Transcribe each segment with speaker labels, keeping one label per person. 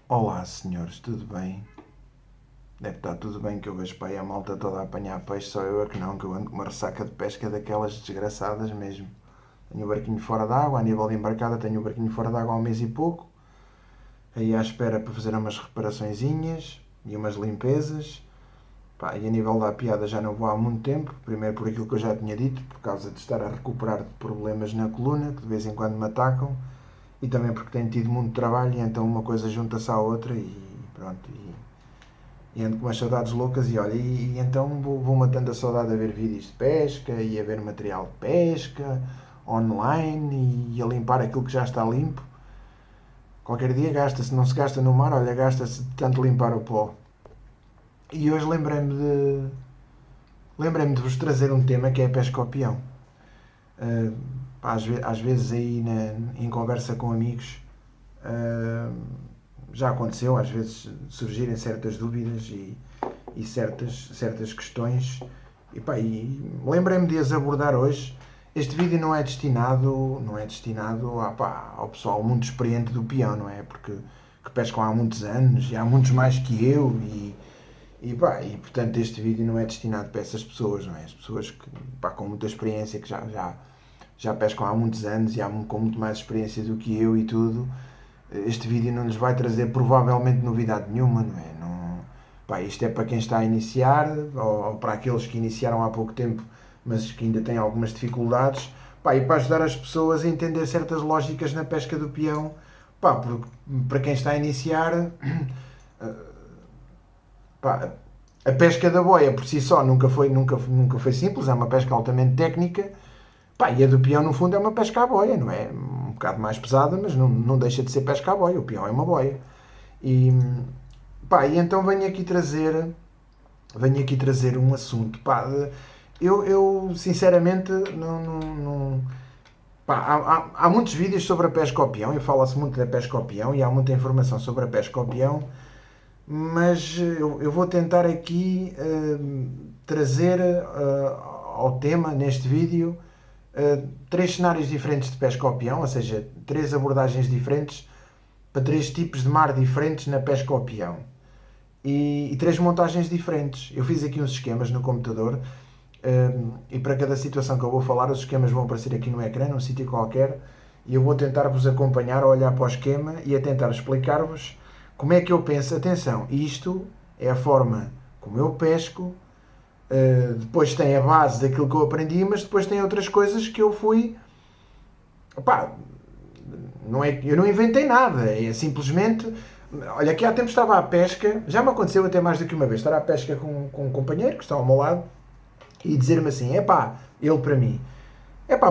Speaker 1: Olá, senhores, tudo bem? Deve estar tudo bem que eu vejo para aí a malta toda a apanhar peixe, só eu é que não, que eu ando com uma ressaca de pesca daquelas desgraçadas mesmo. Tenho o barquinho fora d'água, a nível de embarcada tenho o barquinho fora d'água há um mês e pouco, aí à espera para fazer umas reparaçõezinhas e umas limpezas. Pá, e a nível da piada já não vou há muito tempo, primeiro por aquilo que eu já tinha dito, por causa de estar a recuperar de problemas na coluna, que de vez em quando me atacam, e também porque tenho tido muito trabalho e então uma coisa junta-se à outra e pronto. E ando com umas saudades loucas e olha, e então vou matando a saudade a ver vídeos de pesca e a ver material de pesca online e a limpar aquilo que já está limpo. Qualquer dia gasta-se, não se gasta no mar, olha, gasta-se de tanto limpar o pó. E hoje lembrei-me de vos trazer um tema que é a pesca ao peão. Uh, às vezes aí em conversa com amigos já aconteceu, às vezes surgirem certas dúvidas e certas questões. E lembrei-me de as abordar hoje. Este vídeo não é destinado ao pessoal muito experiente do peão, não é? Porque que pescam há muitos anos e há muitos mais que eu e portanto este vídeo não é destinado para essas pessoas, não é? As pessoas que, com muita experiência, que já pescam há muitos anos e com muito mais experiência do que eu e tudo, este vídeo não lhes vai trazer provavelmente novidade nenhuma, não é? Não, isto é para quem está a iniciar ou para aqueles que iniciaram há pouco tempo, mas que ainda têm algumas dificuldades, e para ajudar as pessoas a entender certas lógicas na pesca do peão, porque para quem está a iniciar, a pesca da boia por si só nunca foi simples, é uma pesca altamente técnica. E a do peão, no fundo, é uma pesca à boia, não é? Um bocado mais pesada, mas não deixa de ser pesca à boia. O peão é uma boia. E, e então venho aqui trazer um assunto. Eu sinceramente, não. Há muitos vídeos sobre a pesca ao peão, e fala-se muito da pesca ao peão, e há muita informação sobre a pesca ao peão, mas eu vou tentar aqui trazer ao tema, neste vídeo, três cenários diferentes de pesca ao peão, ou seja, três abordagens diferentes para três tipos de mar diferentes na pesca ao peão. E três montagens diferentes. Eu fiz aqui uns esquemas no computador e para cada situação que eu vou falar, os esquemas vão aparecer aqui no ecrã, num sítio qualquer, e eu vou tentar vos acompanhar a olhar para o esquema e a tentar explicar-vos como é que eu penso. Atenção, isto é a forma como eu pesco. Depois tem a base daquilo que eu aprendi, mas depois tem outras coisas que eu fui. Não é, eu não inventei nada, é simplesmente. Olha, aqui há tempo estava à pesca, já me aconteceu até mais do que uma vez, estar à pesca com um companheiro que está ao meu lado e dizer-me assim: ele para mim,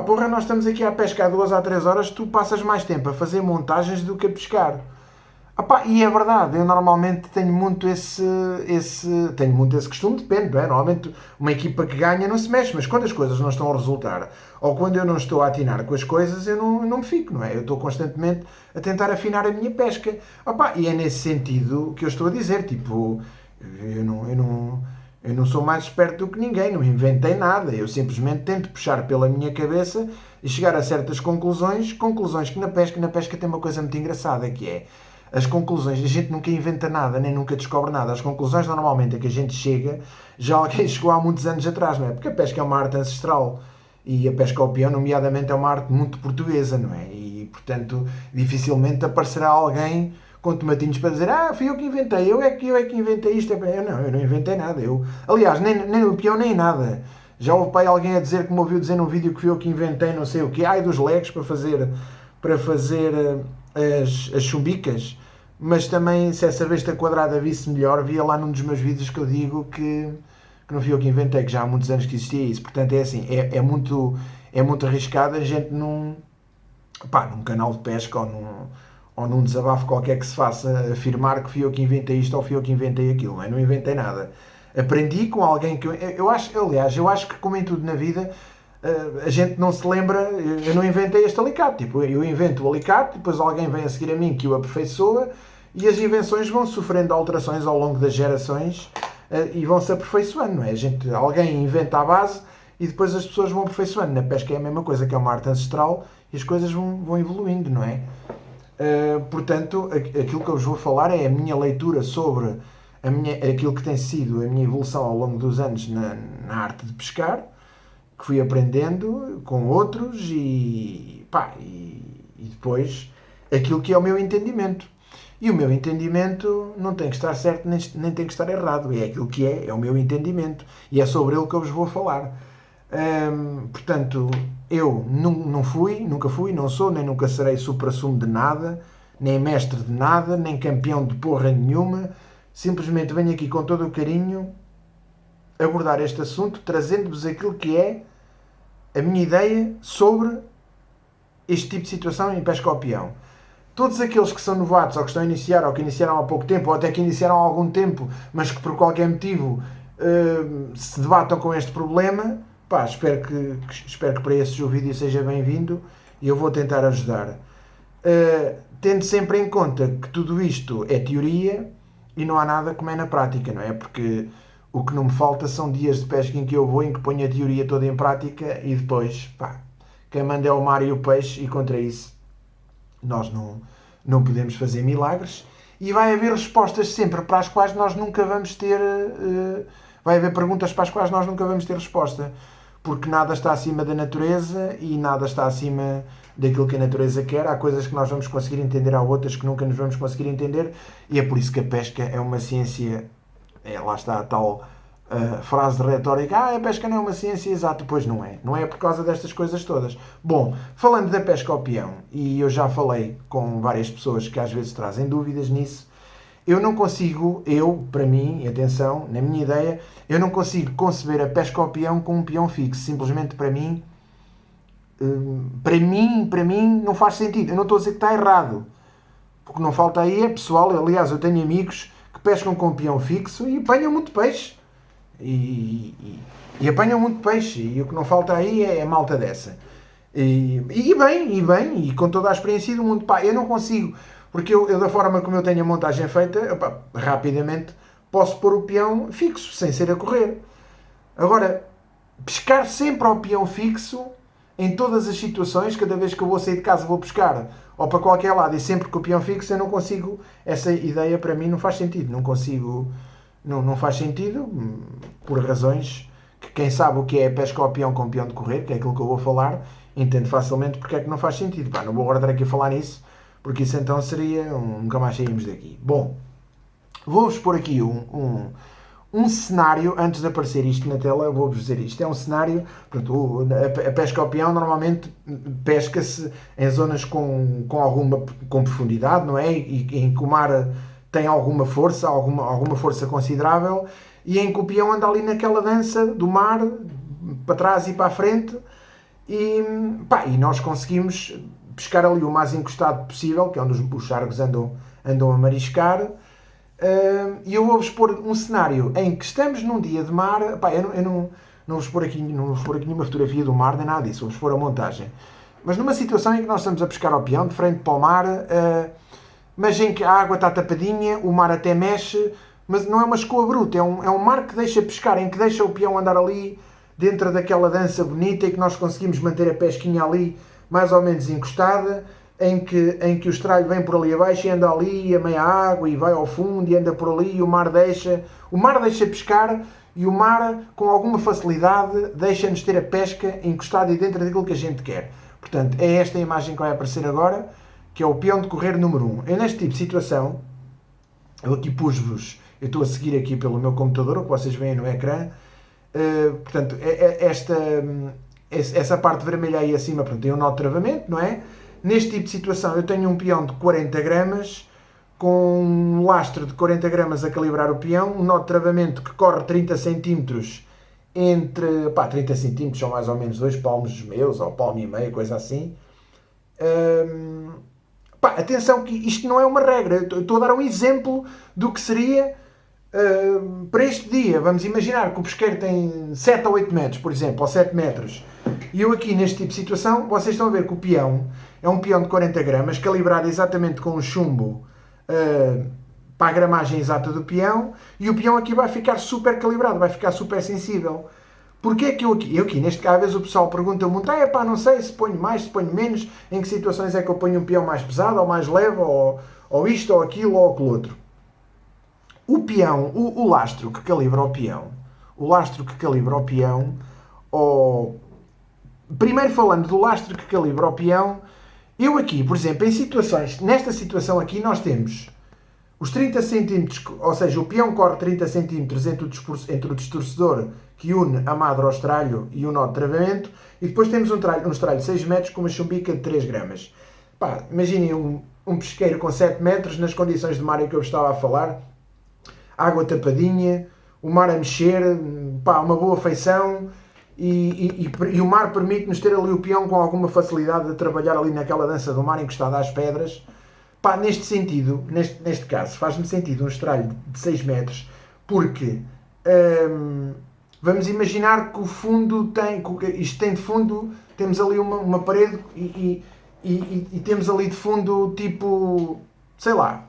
Speaker 1: porra, nós estamos aqui à pesca há 2 a 3 horas, tu passas mais tempo a fazer montagens do que a pescar. E é verdade, eu normalmente tenho muito esse costume, depende, não é? Normalmente uma equipa que ganha não se mexe, mas quando as coisas não estão a resultar, ou quando eu não estou a atinar com as coisas, eu não me fico, não é? Eu estou constantemente a tentar afinar a minha pesca. E é nesse sentido que eu estou a dizer, tipo, eu não sou mais esperto do que ninguém, não inventei nada, eu simplesmente tento puxar pela minha cabeça e chegar a certas conclusões que na pesca tem uma coisa muito engraçada, que é as conclusões. A gente nunca inventa nada, nem nunca descobre nada. As conclusões normalmente a que a gente chega, já alguém chegou há muitos anos atrás, não é? Porque a pesca é uma arte ancestral e a pesca ao peão, nomeadamente, é uma arte muito portuguesa, não é? E, portanto, dificilmente aparecerá alguém com tomatinhos para dizer: fui eu que inventei, eu é que inventei isto. Eu não inventei nada. Aliás, nem o peão, nem nada. Já houve pai alguém a dizer, como ouviu dizer num vídeo, que fui eu que inventei não sei o quê, dos legos para fazer as chumbicas. Mas também, se essa besta quadrada visse melhor, via lá num dos meus vídeos que eu digo que não fui eu que inventei, que já há muitos anos que existia isso. Portanto, é assim, é muito arriscado a gente num canal de pesca ou num desabafo qualquer que se faça afirmar que fui eu que inventei isto ou fui eu que inventei aquilo. Eu não inventei nada. Aprendi com alguém que eu acho que, como em tudo na vida, a gente não se lembra. Eu não inventei este alicate, tipo, eu invento o alicate, depois alguém vem a seguir a mim que o aperfeiçoa, e as invenções vão sofrendo alterações ao longo das gerações e vão-se aperfeiçoando, não é? Alguém inventa a base e depois as pessoas vão aperfeiçoando. Na pesca é a mesma coisa, que é uma arte ancestral, e as coisas vão evoluindo, não é? Portanto, aquilo que eu vos vou falar é a minha leitura sobre aquilo que tem sido a minha evolução ao longo dos anos na arte de pescar, que fui aprendendo com outros e depois aquilo que é o meu entendimento. E o meu entendimento não tem que estar certo nem tem que estar errado. É aquilo que é o meu entendimento. E é sobre ele que eu vos vou falar. Portanto, eu nunca fui, não sou, nem nunca serei supra-sumo de nada, nem mestre de nada, nem campeão de porra nenhuma. Simplesmente venho aqui com todo o carinho abordar este assunto, trazendo-vos aquilo que é a minha ideia sobre este tipo de situação em pesca ao peão. Todos aqueles que são novatos ou que estão a iniciar ou que iniciaram há pouco tempo ou até que iniciaram há algum tempo, mas que por qualquer motivo se debatam com este problema, espero que para esses o vídeo seja bem-vindo e eu vou tentar ajudar. Tendo sempre em conta que tudo isto é teoria e não há nada como é na prática, não é? Porque o que não me falta são dias de pesca em que eu vou, em que ponho a teoria toda em prática e depois, quem manda é o mar e o peixe e contra isso nós não podemos fazer milagres. E vai haver respostas sempre para as quais nós nunca vamos ter... vai haver perguntas para as quais nós nunca vamos ter resposta. Porque nada está acima da natureza e nada está acima daquilo que a natureza quer. Há coisas que nós vamos conseguir entender, há outras que nunca nos vamos conseguir entender. E é por isso que a pesca é uma ciência... lá está a tal frase retórica. A pesca não é uma ciência exata. Pois não é. Não é por causa destas coisas todas. Bom, falando da pesca ao peão, e eu já falei com várias pessoas que às vezes trazem dúvidas nisso, eu não consigo, para mim, atenção, na minha ideia, eu não consigo conceber a pesca ao peão com um peão fixo. Simplesmente para mim, não faz sentido. Eu não estou a dizer que está errado. Porque não falta aí é pessoal, aliás, eu tenho amigos que pescam com um peão fixo e apanham muito peixe. E apanham muito peixe. E o que não falta aí é malta dessa. E bem, e com toda a experiência do mundo. Eu não consigo, porque eu da forma como eu tenho a montagem feita, rapidamente posso pôr o peão fixo, sem ser a correr. Agora, pescar sempre ao peão fixo, em todas as situações, cada vez que eu vou sair de casa vou pescar, ou para qualquer lado, e sempre com o peão fixo, eu não consigo, essa ideia para mim não faz sentido, não consigo, não faz sentido, por razões que quem sabe o que é pesca ao peão com peão de correr, que é aquilo que eu vou falar, entende facilmente porque é que não faz sentido. Não vou agora estar aqui a falar nisso, porque isso então seria, nunca mais saímos daqui. Bom, vou-vos pôr aqui um cenário, antes de aparecer isto na tela, eu vou-vos dizer isto. É um cenário, portanto, a pesca ao peão normalmente pesca-se em zonas com profundidade, não é? E em que o mar tem alguma força considerável, e em que o peão anda ali naquela dança do mar, para trás e para a frente, e nós conseguimos pescar ali o mais encostado possível, que é onde os chargos andam a mariscar. E eu vou-vos pôr um cenário em que estamos num dia de mar. Eu não vos pôr aqui nenhuma fotografia do mar, nem nada disso, vou-vos pôr a montagem. Mas numa situação em que nós estamos a pescar ao peão, de frente para o mar, mas em que a água está tapadinha, o mar até mexe, mas não é uma escoa bruta, é um mar que deixa pescar, em que deixa o peão andar ali dentro daquela dança bonita e que nós conseguimos manter a pesquinha ali mais ou menos encostada, em que o estralho vem por ali abaixo e anda ali a meia água e vai ao fundo e anda por ali e o mar deixa pescar e o mar com alguma facilidade deixa-nos ter a pesca encostada e dentro daquilo que a gente quer. Portanto, é esta a imagem que vai aparecer agora, que é o peão de correr número 1. Eu neste tipo de situação, eu aqui pus-vos, eu estou a seguir aqui pelo meu computador, o que vocês veem no ecrã, portanto, essa parte vermelha aí acima, portanto, tem um nó de travamento, não é? Neste tipo de situação eu tenho um peão de 40 gramas, com um lastro de 40 gramas a calibrar o peão, um nó de travamento que corre 30 centímetros entre... 30 centímetros são mais ou menos 2 palmos meus, ou palmo e meio, coisa assim. Atenção que isto não é uma regra, eu estou a dar um exemplo do que seria para este dia. Vamos imaginar que o pesqueiro tem 7 ou 8 metros, por exemplo, ou 7 metros. E eu aqui, neste tipo de situação, vocês estão a ver que o peão é um peão de 40 gramas, calibrado exatamente com um chumbo para a gramagem exata do peão, e o peão aqui vai ficar super calibrado, vai ficar super sensível. Porquê é que eu aqui, neste caso, às vezes o pessoal pergunta muito, não sei se ponho mais, se ponho menos, em que situações é que eu ponho um peão mais pesado, ou mais leve, ou isto, ou aquilo, ou aquilo outro. O peão, o lastro que calibra o peão, ou... Primeiro falando do lastro que calibra o peão, eu aqui, por exemplo, nesta situação aqui, nós temos os 30 cm, ou seja, o peão corre 30 cm entre o distorcedor que une a madre ao estralho e o nó de travamento, e depois temos um estralho de 6 metros com uma chumbica de 3 gramas. Imaginem um pesqueiro com 7 metros nas condições de mar em que eu estava a falar, água tapadinha, o mar a mexer, uma boa feição, e o mar permite-nos ter ali o peão com alguma facilidade de trabalhar ali naquela dança do mar encostado às pedras. Neste sentido, neste caso, faz-me sentido um estralho de 6 metros, porque vamos imaginar que o fundo isto tem de fundo, temos ali uma parede e temos ali de fundo tipo, sei lá,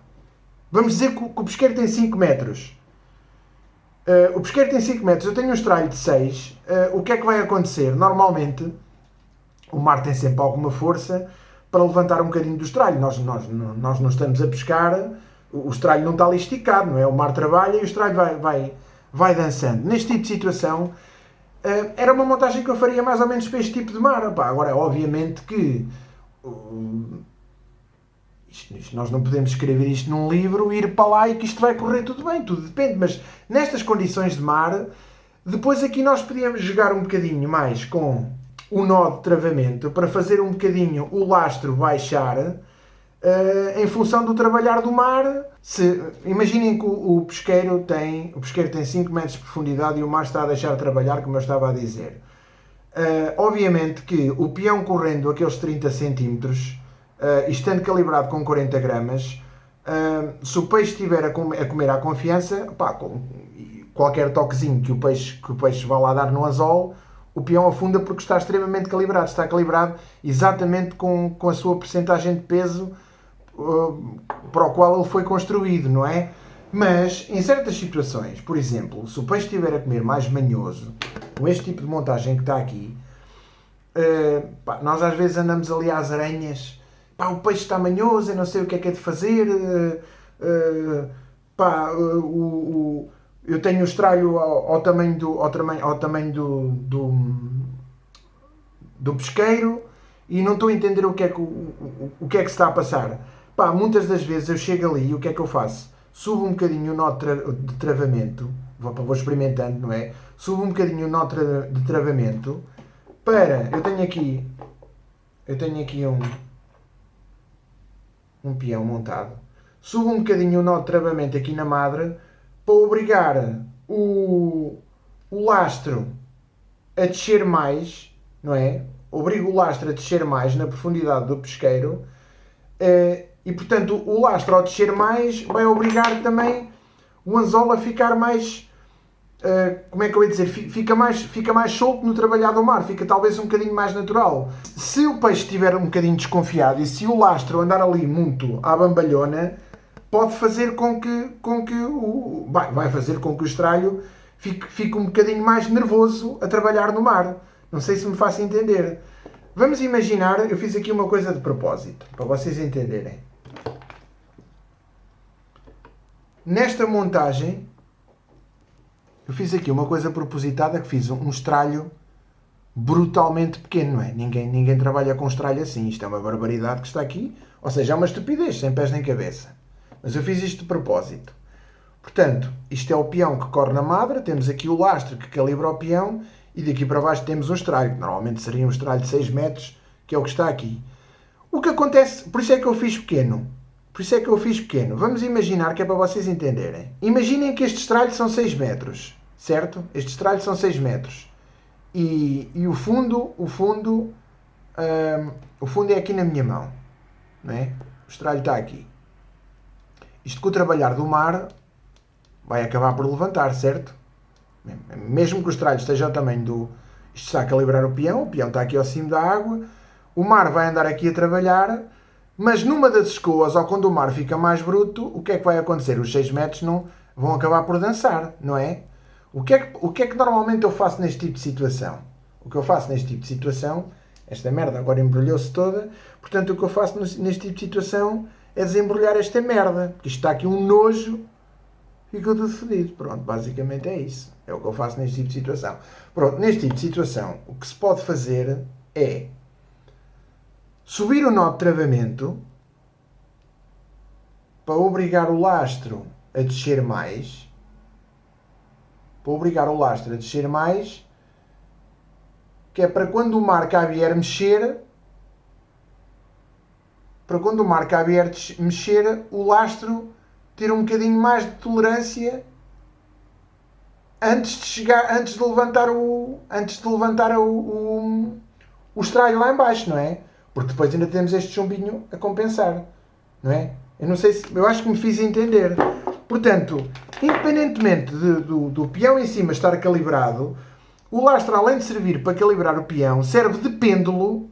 Speaker 1: vamos dizer que o pesqueiro tem 5 metros. O pesqueiro tem 5 metros, eu tenho um estralho de 6, o que é que vai acontecer? Normalmente, o mar tem sempre alguma força para levantar um bocadinho do estralho. Nós não estamos a pescar, o estralho não está ali esticado, não é? O mar trabalha e o estralho vai dançando. Neste tipo de situação, era uma montagem que eu faria mais ou menos para este tipo de mar. Agora, obviamente que nós não podemos escrever isto num livro, ir para lá e que isto vai correr tudo bem, tudo depende, mas nestas condições de mar, depois aqui nós podíamos jogar um bocadinho mais com o nó de travamento para fazer um bocadinho o lastro baixar em função do trabalhar do mar. Imaginem que o pesqueiro tem 5 metros de profundidade e o mar está a deixar de trabalhar, como eu estava a dizer. Obviamente que o peão correndo aqueles 30 centímetros, estando calibrado com 40 gramas, se o peixe estiver a comer à confiança, qualquer toquezinho que o peixe vá lá dar no anzol, o peão afunda porque está extremamente calibrado. Está calibrado exatamente com a sua percentagem de peso para o qual ele foi construído, não é? Mas, em certas situações, por exemplo, se o peixe estiver a comer mais manhoso, com este tipo de montagem que está aqui, nós às vezes andamos ali às aranhas, o peixe está manhoso, eu não sei o que é de fazer, eu tenho o estralho ao tamanho do pesqueiro e não estou a entender o que é que se está a passar. Muitas das vezes eu chego ali e o que é que eu faço? Subo um bocadinho o nó de travamento, vou experimentando, não é? Subo um bocadinho o nó de travamento para... Eu tenho aqui um peão montado. Subo um bocadinho o nó de travamento aqui na madre para obrigar o lastro a descer mais, não é? Obrigo o lastro a descer mais na profundidade do pesqueiro e, portanto, o lastro ao descer mais vai obrigar também o anzol a ficar mais... como é que eu ia dizer? Fica mais solto no trabalhar do mar, fica talvez um bocadinho mais natural. Se o peixe estiver um bocadinho desconfiado e se o lastro andar ali muito à bambalhona, pode fazer vai fazer com que o estralho fique um bocadinho mais nervoso a trabalhar no mar. Não sei se me faço entender. Vamos imaginar, eu fiz aqui uma coisa de propósito, para vocês entenderem. Nesta montagem, eu fiz aqui uma coisa propositada, que fiz um estralho brutalmente pequeno, não é? Ninguém trabalha com estralho assim. Isto é uma barbaridade que está aqui. Ou seja, é uma estupidez, sem pés nem cabeça. Mas eu fiz isto de propósito. Portanto, isto é o peão que corre na madre, temos aqui o lastro que calibra o peão e daqui para baixo temos um estralho, que normalmente seria um estralho de 6 metros, que é o que está aqui. O que acontece, por isso é que eu fiz pequeno. Vamos imaginar que é para vocês entenderem. Imaginem que este estralho são 6 metros, certo? Este estralho são 6 metros. E o fundo é aqui na minha mão, não é? O estralho está aqui. Isto com o trabalhar do mar vai acabar por levantar, certo? Mesmo que o estralho esteja ao tamanho do... Isto está a calibrar o peão está aqui ao cimo da água, o mar vai andar aqui a trabalhar, mas numa das escoas, ou quando o mar fica mais bruto, o que é que vai acontecer? Os 6 metros não vão acabar por dançar, não é? O que é que normalmente eu faço neste tipo de situação? O que eu faço neste tipo de situação, esta merda agora embrulhou-se toda, portanto o que eu faço neste tipo de situação é desembrulhar esta merda, porque isto está aqui um nojo, ficou tudo fodido. Pronto, basicamente é isso. É o que eu faço neste tipo de situação. Pronto, neste tipo de situação, o que se pode fazer é subir o nó de travamento para obrigar o lastro a descer mais. Para obrigar o lastro a descer mais, que é para quando o mar cá vier mexer, o lastro ter um bocadinho mais de tolerância antes de levantar o estralho lá em baixo, não é? Porque depois ainda temos este chumbinho a compensar, não é? Eu não sei se... Eu acho que me fiz entender. Portanto, independentemente do peão em cima estar calibrado, o lastro, além de servir para calibrar o peão, serve de pêndulo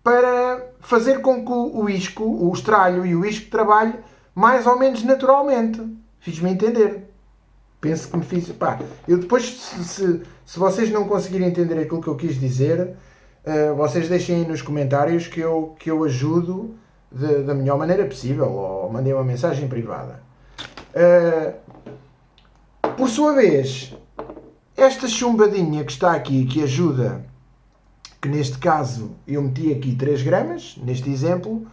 Speaker 1: para fazer com que o isco, o estralho e o isco trabalhe mais ou menos naturalmente. Fiz-me entender. Penso que me fiz... Pá, eu depois, se vocês não conseguirem entender aquilo que eu quis dizer, vocês deixem aí nos comentários que eu ajudo da melhor maneira possível, ou mandem uma mensagem privada. Por sua vez, esta chumbadinha que está aqui, que ajuda, que neste caso eu meti aqui 3 gramas, neste exemplo,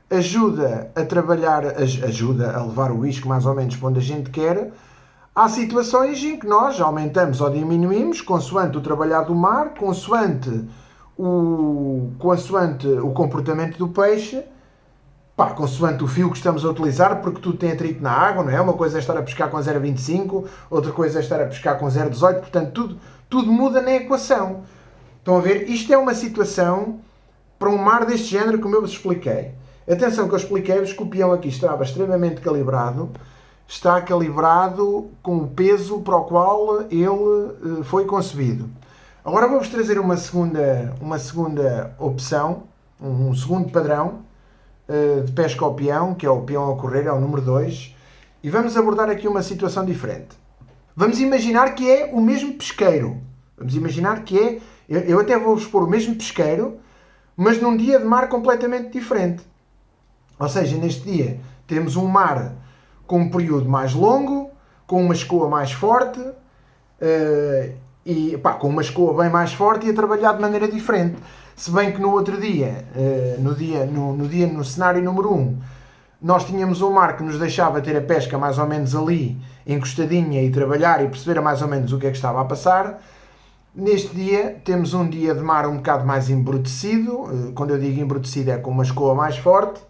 Speaker 1: ajuda a trabalhar, ajuda a levar o isco mais ou menos para onde a gente quer. Há situações em que nós aumentamos ou diminuímos, consoante o trabalhar do mar, consoante o comportamento do peixe, pá, consoante o fio que estamos a utilizar, porque tudo tem atrito na água, não é? Uma coisa é estar a pescar com 0,25, outra coisa é estar a pescar com 0,18, portanto tudo muda na equação. Estão a ver? Isto é uma situação para um mar deste género, como eu vos expliquei. Atenção que eu expliquei-vos que o peão aqui estava extremamente calibrado, está calibrado com o peso para o qual ele foi concebido. Agora vou-vos trazer uma segunda opção, um segundo padrão de pesca ao peão, que é o peão a correr, é o número 2, e vamos abordar aqui uma situação diferente. Vamos imaginar que é o mesmo pesqueiro. Vamos imaginar que é... Eu até vou-vos pôr o mesmo pesqueiro, mas num dia de mar completamente diferente. Ou seja, neste dia temos um mar com um período mais longo, com uma escoa mais forte, com uma escoa bem mais forte e a trabalhar de maneira diferente. Se bem que no outro dia, no cenário número 1, nós tínhamos um mar que nos deixava ter a pesca mais ou menos ali, encostadinha, e trabalhar e perceber mais ou menos o que é que estava a passar. Neste dia temos um dia de mar um bocado mais embrutecido. Quando eu digo embrutecido é com uma escoa mais forte.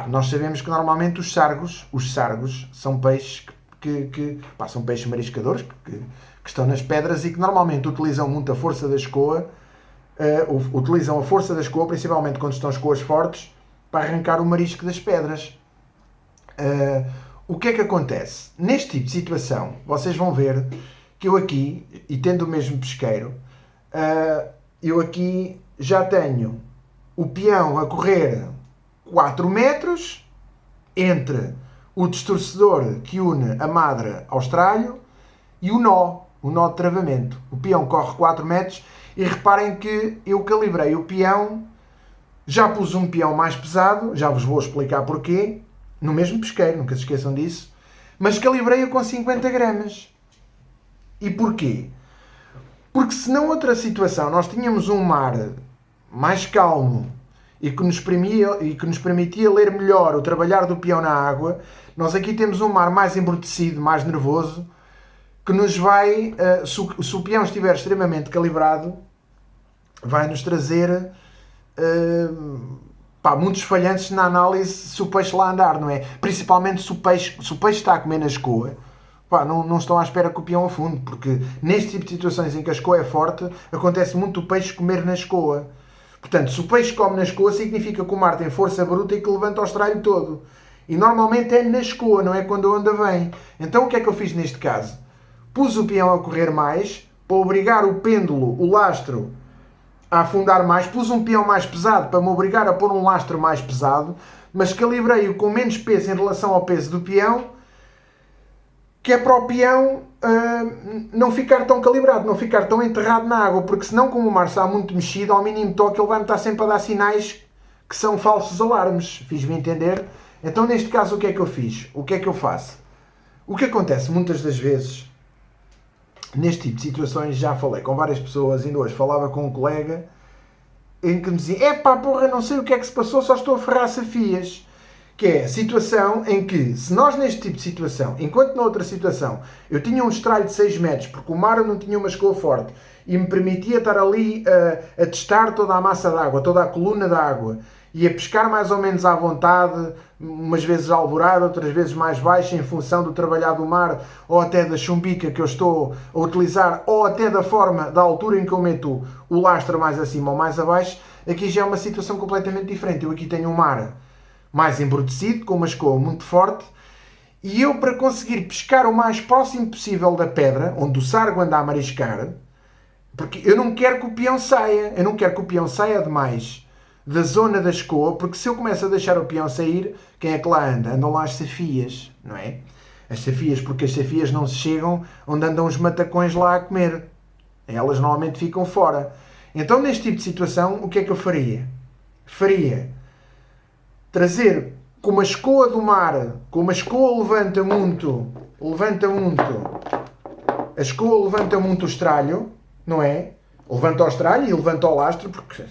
Speaker 1: Nós sabemos que normalmente os sargos são peixes são peixes mariscadores que estão nas pedras e que normalmente utilizam muito a força da escoa, utilizam a força da escoa, principalmente quando estão escoas fortes, para arrancar o marisco das pedras. O que é que acontece? Neste tipo de situação, vocês vão ver que eu aqui, e tendo o mesmo pesqueiro, eu aqui já tenho o peão a correr 4 metros entre o distorcedor que une a madre ao estralho e o nó de travamento. O peão corre 4 metros e reparem que eu calibrei o peão, já pus um peão mais pesado, já vos vou explicar porquê, no mesmo pesqueiro, nunca se esqueçam disso, mas calibrei-o com 50 gramas. E porquê? Porque se não outra situação nós tínhamos um mar mais calmo e que nos permitia ler melhor o trabalhar do peão na água, nós aqui temos um mar mais embrutecido, mais nervoso, que nos vai, se o peão estiver extremamente calibrado, vai nos trazer muitos falhanços na análise se o peixe lá andar, não é? Principalmente se o peixe está a comer na escoa, não estão à espera que o peão afunde, porque neste tipo de situações em que a escoa é forte, acontece muito o peixe comer na escoa. Portanto, se o peixe come na escoa, significa que o mar tem força bruta e que levanta o estralho todo. E normalmente é na escoa, não é quando a onda vem. Então o que é que eu fiz neste caso? Pus o peão a correr mais, para obrigar o pêndulo, o lastro, a afundar mais. Pus um peão mais pesado, para me obrigar a pôr um lastro mais pesado, mas calibrei-o com menos peso em relação ao peso do peão, que é para o peão não ficar tão calibrado, não ficar tão enterrado na água, porque senão, como o mar está muito mexido, ao mínimo toque ele vai-me estar sempre a dar sinais que são falsos alarmes. Fiz-me entender? Então, neste caso, o que é que eu fiz? O que é que eu faço? O que acontece muitas das vezes, neste tipo de situações, já falei com várias pessoas, ainda hoje falava com um colega, em que me dizia, epá, porra, não sei o que é que se passou, só estou a ferrar safias. Que é a situação em que, se nós neste tipo de situação, enquanto na outra situação, eu tinha um estralho de 6 metros, porque o mar não tinha uma escoa forte, e me permitia estar ali a testar toda a massa de água, toda a coluna de água, e a pescar mais ou menos à vontade, umas vezes alvorada, outras vezes mais baixa, em função do trabalhar do mar, ou até da chumbica que eu estou a utilizar, ou até da forma, da altura em que eu meto o lastro mais acima ou mais abaixo, aqui já é uma situação completamente diferente. Eu aqui tenho um mar mais embrutecido, com uma escoa muito forte, e eu, para conseguir pescar o mais próximo possível da pedra, onde o sargo anda a mariscar, porque eu não quero que o peão saia demais da zona da escoa, porque se eu começo a deixar o peão sair, quem é que lá anda? Andam lá as safias, não é? As safias, porque as safias não se chegam onde andam os matacões lá a comer. Elas normalmente ficam fora. Então, neste tipo de situação, o que é que eu faria? Trazer com uma escoa do mar, com uma escoa levanta muito, a escoa levanta muito o estralho, não é? Levanta o estralho e levanta o lastro, porque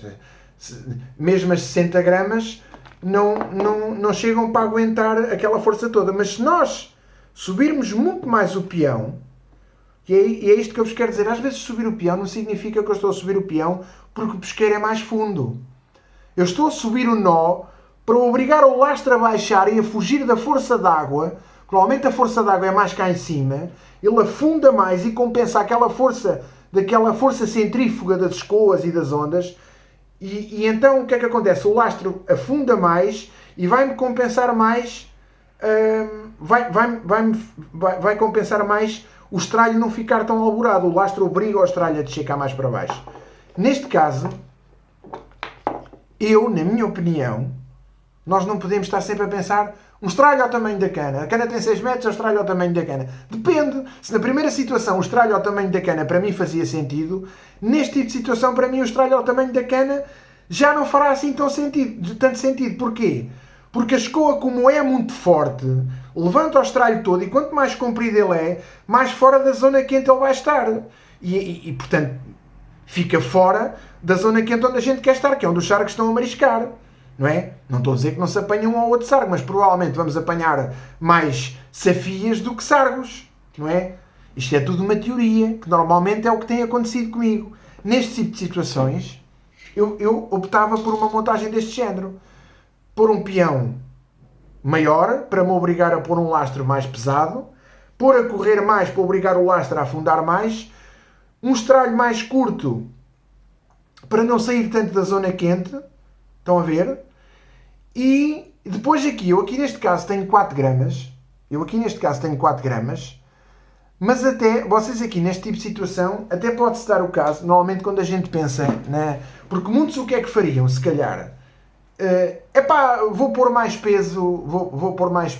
Speaker 1: mesmo as 60 gramas não chegam para aguentar aquela força toda. Mas se nós subirmos muito mais o peão, e é isto que eu vos quero dizer, às vezes subir o peão não significa que eu estou a subir o peão porque o pesqueiro é mais fundo. Eu estou a subir o nó para obrigar o lastro a baixar e a fugir da força d'água. Provavelmente a força d'água é mais cá em cima. Ele afunda mais e compensa aquela força, daquela força centrífuga das escoas e das ondas. E então o que é que acontece? O lastro afunda mais e vai-me compensar mais. Vai compensar mais o estralho não ficar tão alborado. O lastro obriga o estralho a descer cá mais para baixo. Neste caso, na minha opinião, nós não podemos estar sempre a pensar um estralho ao tamanho da cana. A cana tem 6 metros, o estralho ao tamanho da cana. Depende. Se na primeira situação o estralho ao tamanho da cana para mim fazia sentido, neste tipo de situação para mim o estralho ao tamanho da cana já não fará assim tanto sentido. Porquê? Porque a escoa, como é muito forte, levanta o estralho todo e quanto mais comprido ele é, mais fora da zona quente ele vai estar. E portanto, fica fora da zona quente onde a gente quer estar, que é onde os sargos estão a mariscar. Não é? Não estou a dizer que não se apanha um ou outro sargo, mas provavelmente vamos apanhar mais safias do que sargos. Não é? Isto é tudo uma teoria, que normalmente é o que tem acontecido comigo. Neste tipo de situações, eu optava por uma montagem deste género. Pôr um peão maior, para me obrigar a pôr um lastro mais pesado, pôr a correr mais, para obrigar o lastro a afundar mais, um estralho mais curto, para não sair tanto da zona quente. Estão a ver? E depois eu aqui neste caso tenho 4 gramas. Mas até, vocês aqui neste tipo de situação, até pode-se dar o caso, normalmente quando a gente pensa, né? Porque muitos o que é que fariam, se calhar? Vou pôr mais peso, vou pôr mais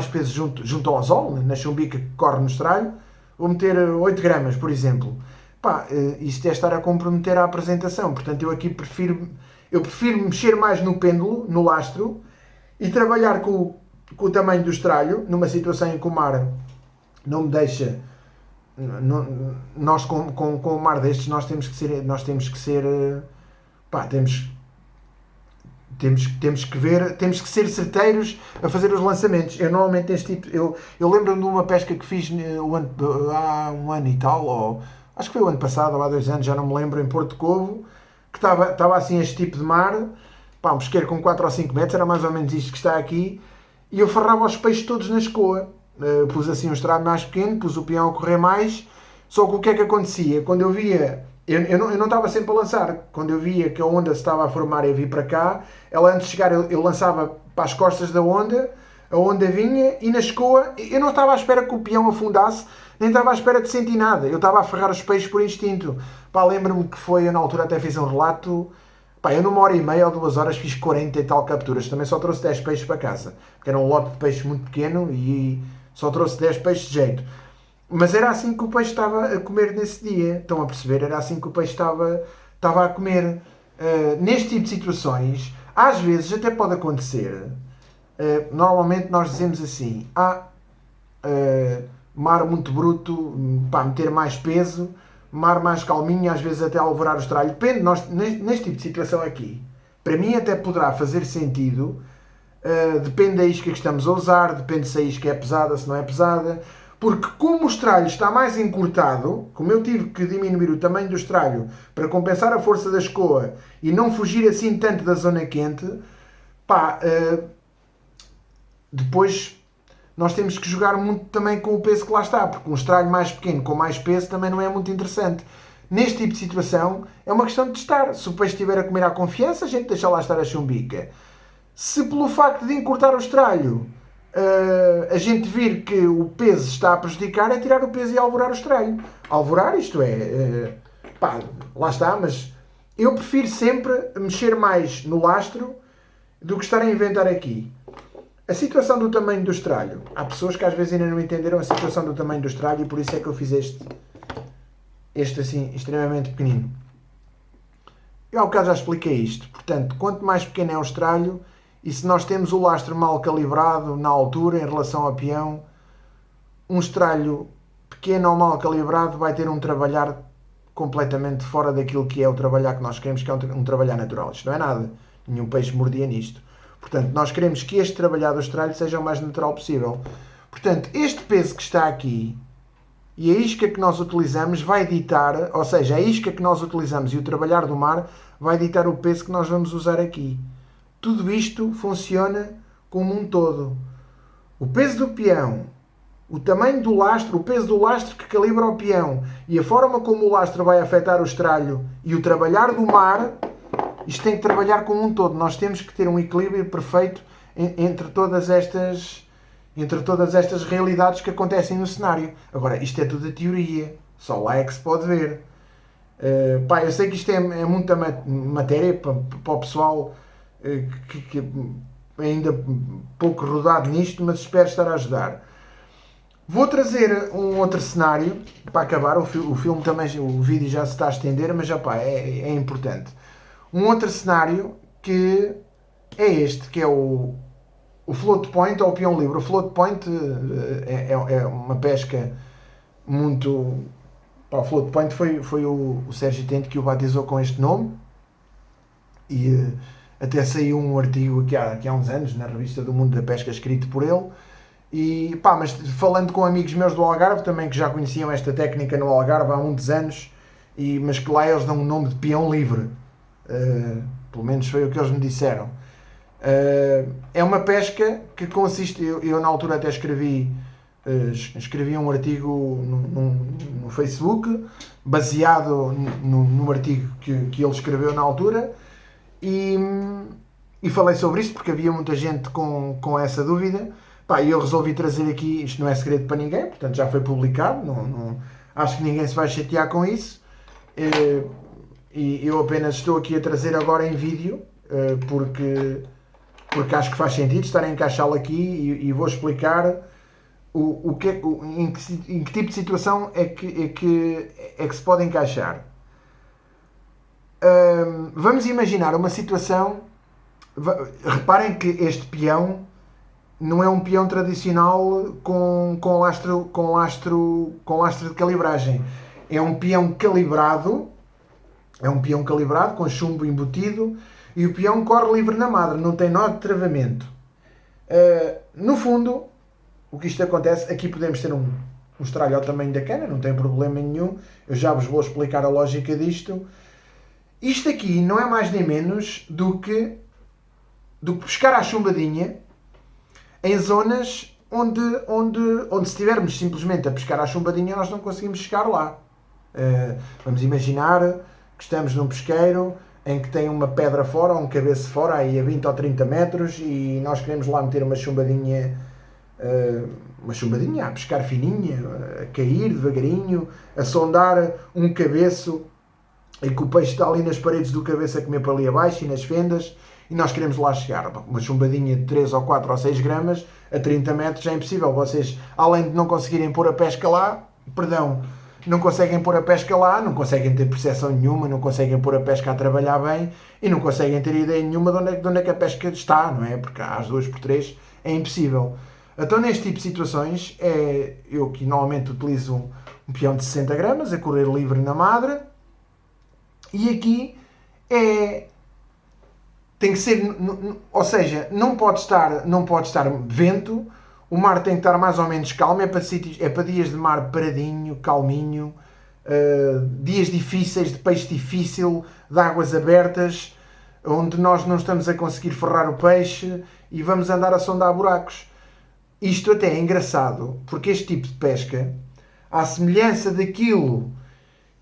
Speaker 1: peso junto ao anzol, na chumbica que corre no estralho, vou meter 8 gramas, por exemplo. Isto é estar a comprometer a apresentação. Portanto, eu aqui prefiro mexer mais no pêndulo, no lastro, e trabalhar com o tamanho do estralho, numa situação em que o mar não me deixa. Nós com o mar destes, temos que ser certeiros a fazer os lançamentos. Eu normalmente eu lembro-me de uma pesca que fiz há um ano e tal, ou acho que foi o ano passado, ou há 2 anos, já não me lembro, em Porto Covo, que estava assim este tipo de mar, um pesqueiro com 4 ou 5 metros, era mais ou menos isto que está aqui, e eu ferrava os peixes todos na escoa. Pus assim um estrado mais pequeno, pus o peão a correr mais, só que o que é que acontecia? Quando eu via, eu não estava sempre a lançar, quando eu via que a onda se estava a formar e a vir para cá, ela antes de chegar eu lançava para as costas da onda, a onda vinha e na escoa, eu não estava à espera que o peão afundasse, nem estava à espera de sentir nada, eu estava a ferrar os peixes por instinto. Lembro-me que foi, eu na altura até fiz um relato, Pá, eu numa hora e meia ou 2 horas fiz 40 e tal capturas. Também só trouxe 10 peixes para casa. Porque era um lote de peixe muito pequeno e só trouxe 10 peixes de jeito. Mas era assim que o peixe estava a comer nesse dia. Estão a perceber? Era assim que o peixe estava a comer. Neste tipo de situações, às vezes até pode acontecer. Normalmente nós dizemos assim: mar muito bruto, para meter mais peso, mar mais calminho, às vezes até alvorar o estralho. Depende, neste tipo de situação aqui, para mim até poderá fazer sentido, depende da isca que estamos a usar, depende se a isca é pesada, se não é pesada, porque como o estralho está mais encurtado, como eu tive que diminuir o tamanho do estralho para compensar a força da escoa e não fugir assim tanto da zona quente, pá, depois nós temos que jogar muito também com o peso que lá está, porque um estralho mais pequeno com mais peso também não é muito interessante. Neste tipo de situação é uma questão de testar. Se o peixe estiver a comer à confiança, a gente deixa lá estar a chumbica. Se pelo facto de encurtar o estralho a gente vir que o peso está a prejudicar, é tirar o peso e alvorar o estralho. Alvorar, isto é, pá, lá está, mas eu prefiro sempre mexer mais no lastro do que estar a inventar aqui. A situação do tamanho do estralho. Há pessoas que às vezes ainda não entenderam a situação do tamanho do estralho e por isso é que eu fiz este assim, extremamente pequenino. Eu há bocado já expliquei isto. Portanto, quanto mais pequeno é o estralho, e se nós temos o lastro mal calibrado na altura em relação ao peão, um estralho pequeno ou mal calibrado vai ter um trabalhar completamente fora daquilo que é o trabalhar que nós queremos, que é um trabalhar natural. Isto não é nada. Nenhum peixe mordia nisto. Portanto, nós queremos que este trabalhar do estralho seja o mais natural possível. Portanto, este peso que está aqui e a isca que nós utilizamos vai ditar, ou seja, a isca que nós utilizamos e o trabalhar do mar vai ditar o peso que nós vamos usar aqui. Tudo isto funciona como um todo. O peso do peão, o tamanho do lastro, o peso do lastro que calibra o peão e a forma como o lastro vai afetar o estralho e o trabalhar do mar, isto tem que trabalhar como um todo. Nós temos que ter um equilíbrio perfeito entre todas estas realidades que acontecem no cenário. Agora, isto é tudo a teoria. Só lá é que se pode ver. Pá, eu sei que isto é muita matéria para o pessoal que ainda pouco rodado nisto, mas espero estar a ajudar. Vou trazer um outro cenário para acabar. O filme também, o vídeo já se está a estender, mas já pá, é importante. Um outro cenário que é este, que é o float point ou o peão livre. O float point é uma pesca muito... Pá, o float point foi o Sérgio Tente que o batizou com este nome e até saiu um artigo aqui há uns anos na revista do Mundo da Pesca escrito por ele. E pá, mas falando com amigos meus do Algarve também que já conheciam esta técnica no Algarve há muitos anos, mas que lá eles dão o nome de peão livre. Pelo menos foi o que eles me disseram. É uma pesca que consiste, eu na altura até escrevi um artigo no Facebook baseado no artigo que ele escreveu na altura e falei sobre isto porque havia muita gente com essa dúvida. Pá, e eu resolvi trazer aqui, isto não é segredo para ninguém, portanto já foi publicado, não, acho que ninguém se vai chatear com isso. E eu apenas estou aqui a trazer agora em vídeo, porque acho que faz sentido estar a encaixá-lo aqui e vou explicar em que tipo de situação é que se pode encaixar. Vamos imaginar uma situação, reparem que este peão não é um peão tradicional com lastro de calibragem, é um peão calibrado. É um peão calibrado, com chumbo embutido, e o peão corre livre na madre, não tem nó de travamento. No fundo, o que isto acontece, aqui podemos ter um estralho ao tamanho da cana, não tem problema nenhum, eu já vos vou explicar a lógica disto. Isto aqui não é mais nem menos do que pescar à chumbadinha em zonas onde se estivermos simplesmente a pescar à chumbadinha nós não conseguimos chegar lá. Vamos imaginar que estamos num pesqueiro em que tem uma pedra fora, um cabeço fora, aí a 20 ou 30 metros, e nós queremos lá meter uma chumbadinha a pescar fininha, a cair devagarinho, a sondar um cabeço e que o peixe está ali nas paredes do cabeça a comer para ali abaixo e nas fendas, e nós queremos lá chegar. Uma chumbadinha de 3 ou 4 ou 6 gramas a 30 metros é impossível. Vocês, além de não conseguirem pôr a pesca lá, não conseguem pôr a pesca lá, não conseguem ter percepção nenhuma, não conseguem pôr a pesca a trabalhar bem e não conseguem ter ideia nenhuma de onde é que a pesca está, não é? Porque às 2 por 3 é impossível. Então, neste tipo de situações, eu que normalmente utilizo um peão de 60 gramas a correr livre na madre, e aqui tem que ser, ou seja, não pode estar vento, o mar tem que estar mais ou menos calmo, é para dias de mar paradinho, calminho, dias difíceis, de peixe difícil, de águas abertas, onde nós não estamos a conseguir ferrar o peixe e vamos andar a sondar buracos. Isto até é engraçado, porque este tipo de pesca, à semelhança daquilo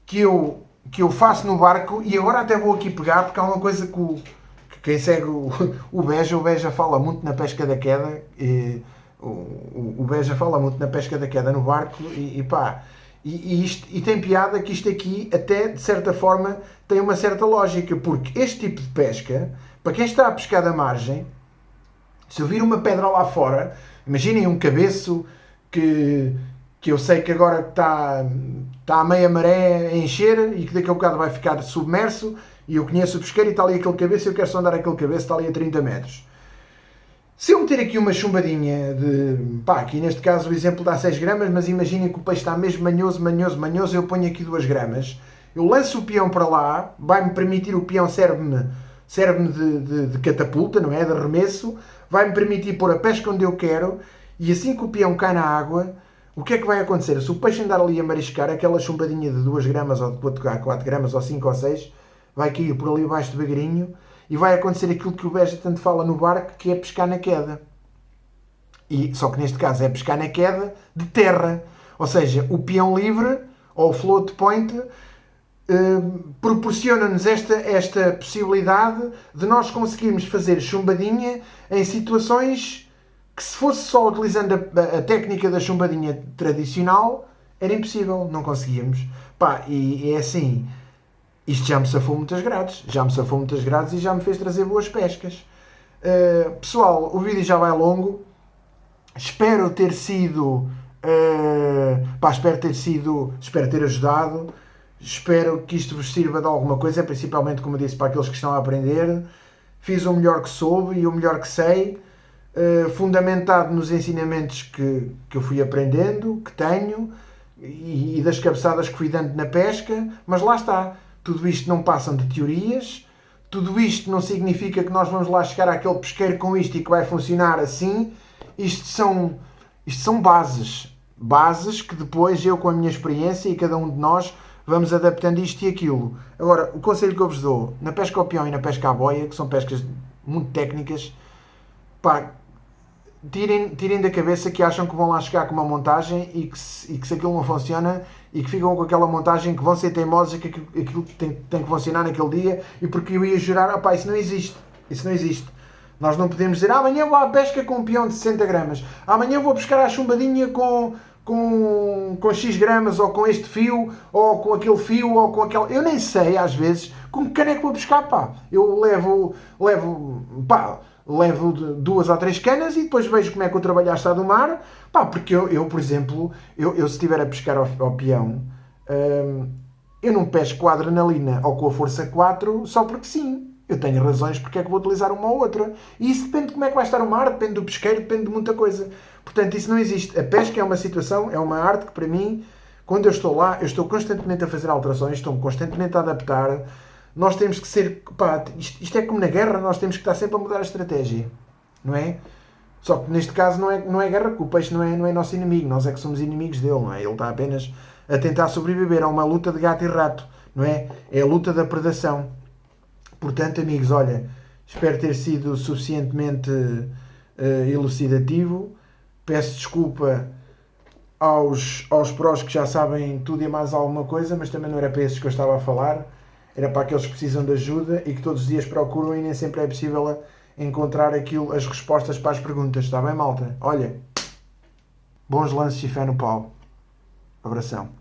Speaker 1: que eu faço no barco, e agora até vou aqui pegar, porque há uma coisa que quem segue o Beja fala muito na pesca da queda, o Beja fala muito na pesca da queda no barco, e tem piada que isto aqui, até de certa forma, tem uma certa lógica, porque este tipo de pesca, para quem está a pescar da margem, se eu vir uma pedra lá fora, imaginem um cabeço que eu sei que agora está a meia maré a encher e que daqui a bocado vai ficar submerso, e eu conheço o pesqueiro e está ali aquele cabeço e eu quero sondar aquele cabeço, está ali a 30 metros. Se eu meter aqui uma chumbadinha aqui neste caso o exemplo dá 6 gramas, mas imaginem que o peixe está mesmo manhoso, eu ponho aqui 2 gramas, eu lanço o peão para lá, vai-me permitir, o peão serve-me de catapulta, não é? De arremesso, vai-me permitir pôr a pesca onde eu quero, e assim que o peão cai na água, o que é que vai acontecer? Se o peixe andar ali a mariscar, aquela chumbadinha de 2 gramas, ou de 4 gramas, ou 5 ou 6, vai cair por ali abaixo devagarinho, e vai acontecer aquilo que o Beja tanto fala no barco, que é pescar na queda. Só que neste caso é pescar na queda de terra. Ou seja, o peão livre, ou o float point, proporciona-nos esta possibilidade de nós conseguirmos fazer chumbadinha em situações que, se fosse só utilizando a técnica da chumbadinha tradicional, era impossível, não conseguíamos. E é assim, isto já me safou muitas grades, e já me fez trazer boas pescas. Pessoal, o vídeo já vai longo, espero ter ajudado, espero que isto vos sirva de alguma coisa, principalmente, como eu disse, para aqueles que estão a aprender. Fiz o melhor que soube e o melhor que sei, fundamentado nos ensinamentos que eu fui aprendendo, que tenho, e das cabeçadas que fui dando na pesca, mas lá está. Tudo isto não passam de teorias, tudo isto não significa que nós vamos lá chegar àquele pesqueiro com isto e que vai funcionar assim. Isto são bases que depois eu, com a minha experiência, e cada um de nós vamos adaptando isto e aquilo. Agora, o conselho que eu vos dou, na pesca ao peão e na pesca à boia, que são pescas muito técnicas, tirem da cabeça que acham que vão lá chegar com uma montagem e que se aquilo não funciona, e que ficam com aquela montagem, que vão ser teimosos, que aquilo tem que funcionar naquele dia, e porque eu ia jurar, isso não existe. Nós não podemos dizer, amanhã vou à pesca com um peão de 60 gramas, amanhã vou pescar a chumbadinha com X gramas, ou com este fio, ou com aquele fio, ou com aquele... Eu nem sei, às vezes, com que cana é que vou pescar, Eu levo 2 ou 3 canas e depois vejo como é que o trabalhar está do mar, porque eu, por exemplo, eu se estiver a pescar ao peão, eu não pesco com a adrenalina ou com a força 4 só porque sim. Eu tenho razões porque é que vou utilizar uma ou outra. E isso depende de como é que vai estar o mar, depende do pesqueiro, depende de muita coisa. Portanto, isso não existe. A pesca é uma situação, é uma arte que, para mim, quando eu estou lá, eu estou constantemente a fazer alterações, estou-me constantemente a adaptar. Nós temos que ser... isto é como na guerra, nós temos que estar sempre a mudar a estratégia. Não é? Só que neste caso não é guerra, porque o peixe não é nosso inimigo. Nós é que somos inimigos dele, não é? Ele está apenas a tentar sobreviver. É uma luta de gato e rato, não é? É a luta da predação. Portanto, amigos, olha, espero ter sido suficientemente elucidativo. Peço desculpa aos prós que já sabem tudo e mais alguma coisa, mas também não era para esses que eu estava a falar. Era para aqueles que precisam de ajuda e que todos os dias procuram, e nem sempre é possível encontrar as respostas para as perguntas. Está bem, malta? Olha, bons lances e fé no pau. Abração.